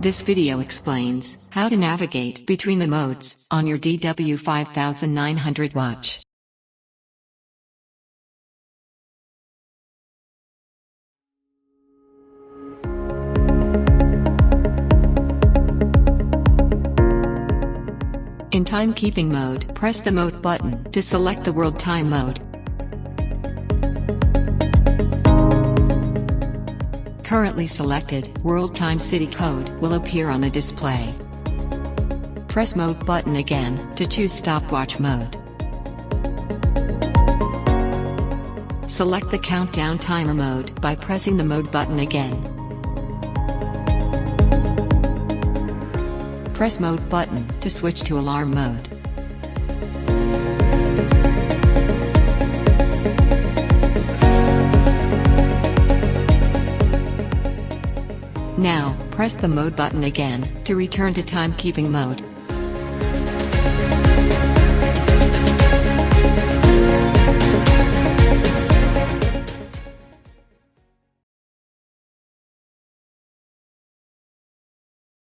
This video explains how to navigate between the modes on your DW-5900 watch. In timekeeping mode, press the mode button to select the world time mode. Currently selected world time city code will appear on the display. Press mode button again to choose stopwatch mode. Select the countdown timer mode by pressing the mode button again. Press mode button to switch to alarm mode. Now, press the mode button again to return to timekeeping mode.